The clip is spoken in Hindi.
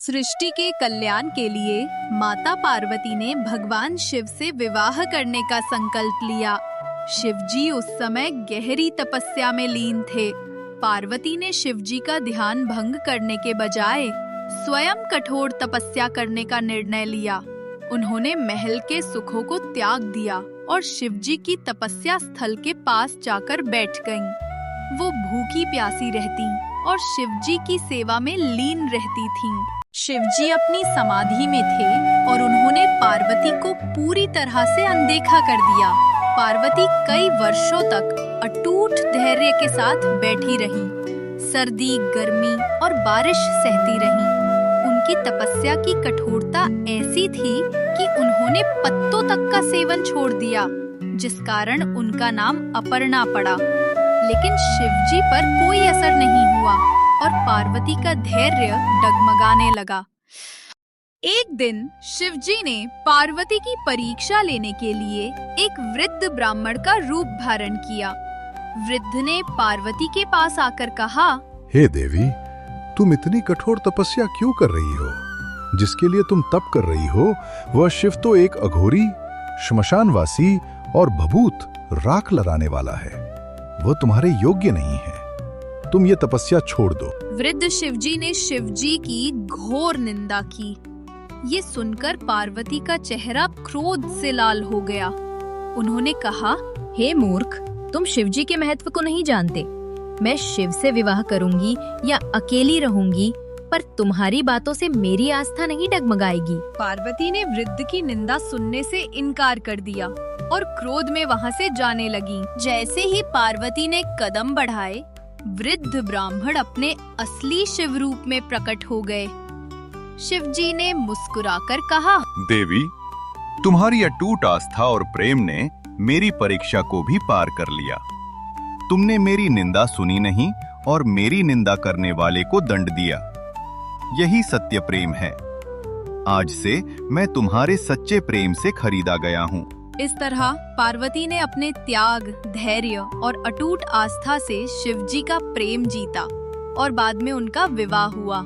सृष्टि के कल्याण के लिए माता पार्वती ने भगवान शिव से विवाह करने का संकल्प लिया। शिवजी उस समय गहरी तपस्या में लीन थे। पार्वती ने शिवजी का ध्यान भंग करने के बजाय स्वयं कठोर तपस्या करने का निर्णय लिया। उन्होंने महल के सुखों को त्याग दिया और शिवजी की तपस्या स्थल के पास जाकर बैठ गईं। वो भूखी प्यासी रहती और शिवजी की सेवा में लीन रहती थीं। शिवजी अपनी समाधि में थे और उन्होंने पार्वती को पूरी तरह से अनदेखा कर दिया। पार्वती कई वर्षों तक अटूट धैर्य के साथ बैठी रहीं, सर्दी, गर्मी और बारिश सहती रहीं। उनकी तपस्या की कठोरता ऐसी थी कि उन्होंने पत्तों तक का सेवन छोड़ दिया, जिस कारण उनका नाम अपर्णा पड़ा। लेकिन शिवजी पर कोई असर नहीं हुआ और पार्वती का धैर्य डगमगाने लगा। एक दिन शिवजी ने पार्वती की परीक्षा लेने के लिए एक वृद्ध ब्राह्मण का रूप धारण किया। वृद्ध ने पार्वती के पास आकर कहा, हे देवी, तुम इतनी कठोर तपस्या क्यों कर रही हो? जिसके लिए तुम तप कर रही हो वह शिव तो एक अघोरी, श्मशानवासी और भभूत राख लगाने वाला है। वो तुम्हारे योग्य नहीं है। तुम ये तपस्या छोड़ दो। वृद्ध शिवजी ने शिवजी की घोर निंदा की। ये सुनकर पार्वती का चेहरा क्रोध से लाल हो गया। उन्होंने कहा, हे मूर्ख, तुम शिवजी के महत्व को नहीं जानते। मैं शिव से विवाह करूंगी या अकेली रहूंगी, पर तुम्हारी बातों से मेरी आस्था नहीं डगमगाएगी। पार्वती ने वृद्ध की निंदा सुनने से इनकार कर दिया और क्रोध में वहां से जाने लगी। जैसे ही पार्वती ने कदम बढ़ाए, वृद्ध ब्राह्मण अपने असली शिव रूप में प्रकट हो गए। शिवजी ने मुस्कुराकर कहा, देवी, तुम्हारी अटूट आस्था और प्रेम ने मेरी परीक्षा को भी पार कर लिया। तुमने मेरी निंदा सुनी नहीं और मेरी निंदा करने वाले को दंड दिया। यही सत्य प्रेम है। आज से मैं तुम्हारे सच्चे प्रेम से खरीदा गया हूँ। इस तरह पार्वती ने अपने त्याग, धैर्य और अटूट आस्था से शिवजी का प्रेम जीता और बाद में उनका विवाह हुआ।